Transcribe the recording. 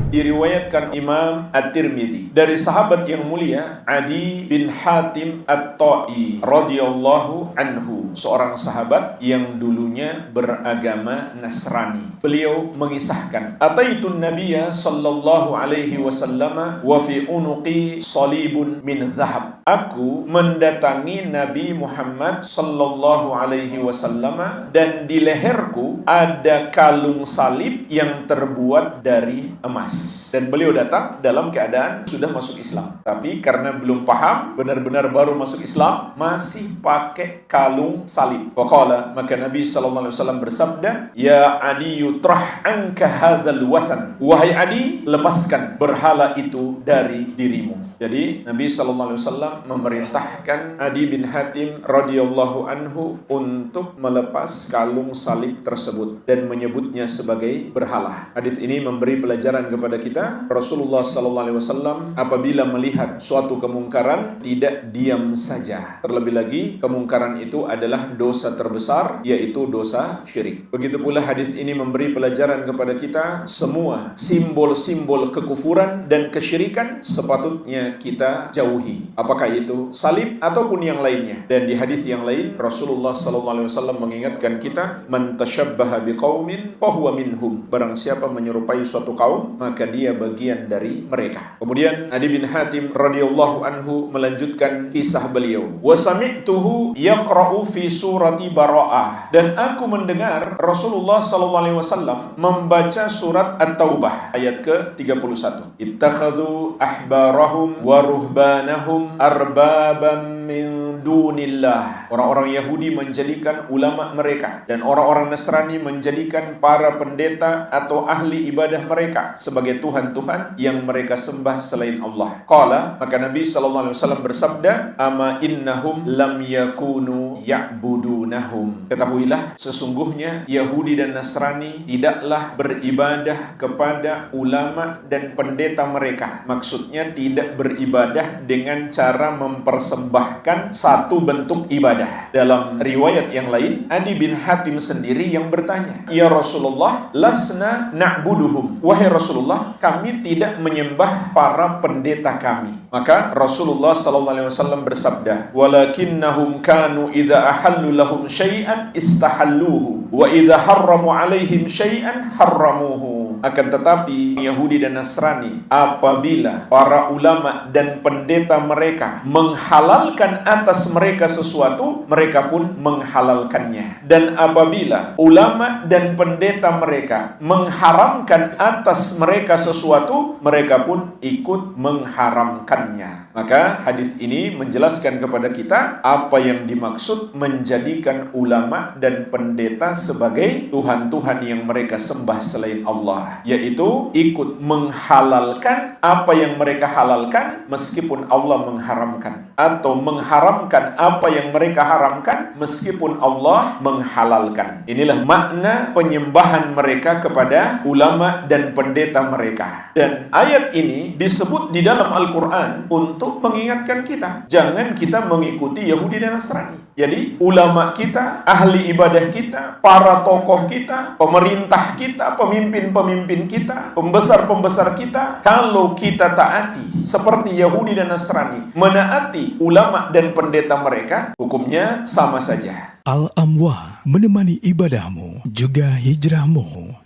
diriwayatkan Imam At-Tirmidzi dari sahabat yang mulia Adi bin Hatim At-Ta'i radhiyallahu anhu, seorang sahabat yang dulunya beragama Nasrani. Beliau mengisahkan, "Ataitun Nabiyya sallallahu alaihi wasallam wa fi unuqi salibun min dhahab." Aku mendatangi Nabi Muhammad sallallahu alaihi wasallam dan di leherku ada kalung salib yang terbuat dari emas. Dan beliau datang dalam keadaan sudah masuk Islam. Tapi karena belum paham, benar-benar baru masuk Islam, masih pakai kalung salib. Waqala, maka Nabi sallallahu alaihi wasallam bersabda, "Ya Adi, yutrah anka hadzal wathan." Wahai Adi, lepaskan berhala itu dari dirimu. Jadi Nabi sallallahu alaihi wasallam memerintahkan Adi bin Hatim radhiyallahu anhu untuk melepas kalung salib tersebut dan menyebutnya sebagai berhala. Hadis ini memberi pelajaran kepada kita, Rasulullah sallallahu alaihi wasallam apabila melihat suatu kemungkaran tidak diam saja. Terlebih lagi kemungkaran itu adalah dosa terbesar, yaitu dosa syirik. Begitu pula hadis ini memberi pelajaran kepada kita, semua simbol-simbol kekufuran dan kesyirikan sepatutnya kita jauhi. Apakah itu salib ataupun yang lainnya. Dan di hadis yang lain Rasulullah sallallahu alaihi wasallam mengingatkan kita, "Man tashabbaha biqaumin fahuwa minhum." Barang siapa menyerupai suatu kaum, maka dia bagian dari mereka. Kemudian Adi bin Hatim radhiyallahu anhu melanjutkan kisah beliau, "Wa sami'tuhu yaqra'u fi surati Bara'ah." Dan aku mendengar Rasulullah sallallahu alaihi wasallam membaca surat At-Taubah ayat ke-31. "Ittakhadhu ahbarahum wa ruhbanahum arbabam min dunillah." Orang-orang Yahudi menjadikan ulama mereka dan orang-orang Nasrani menjadikan para pendeta atau ahli ibadah mereka sebagai tuhan-tuhan yang mereka sembah selain Allah. Qala, maka Nabi sallallahu alaihi wasallam bersabda, "Ama innahum lam yakunu ya'budunahum." Ketahuilah, sesungguhnya Yahudi dan Nasrani tidaklah beribadah kepada ulama dan pendeta mereka. Maksudnya tidak beribadah dengan cara mempersembahkan satu bentuk ibadah. Dalam riwayat yang lain, Adi bin Hatim sendiri yang bertanya, "Ya Rasulullah, lasna na'buduhum." Wahai Rasulullah, kami tidak menyembah para pendeta kami. Maka Rasulullah sallallahu alaihi wasallam bersabda, "Walakinnahum kanu idza ahallu lahum syai'an istahalluhu wa idza harramu alaihim syai'an harramuhu." Akan tetapi Yahudi dan Nasrani, apabila para ulama dan pendeta mereka menghalalkan atas mereka sesuatu, mereka pun menghalalkannya. Dan apabila ulama dan pendeta mereka mengharamkan atas mereka sesuatu, mereka pun ikut mengharamkannya. Maka hadis ini menjelaskan kepada kita apa yang dimaksud menjadikan ulama dan pendeta sebagai tuhan-tuhan yang mereka sembah selain Allah, yaitu ikut menghalalkan apa yang mereka halalkan meskipun Allah mengharamkan, atau mengharamkan apa yang mereka haramkan meskipun Allah menghalalkan. Inilah makna penyembahan mereka kepada ulama dan pendeta mereka. Dan ayat ini disebut di dalam Al-Quran untuk mengingatkan kita, jangan kita mengikuti Yahudi dan Nasrani. Jadi ulama kita, ahli ibadah kita, para tokoh kita, pemerintah kita, pemimpin-pemimpin kita, pembesar-pembesar kita, kalau kita taati seperti Yahudi dan Nasrani menaati ulama dan pendeta mereka, hukumnya sama saja. Al-Amwa menemani ibadahmu juga hijrahmu.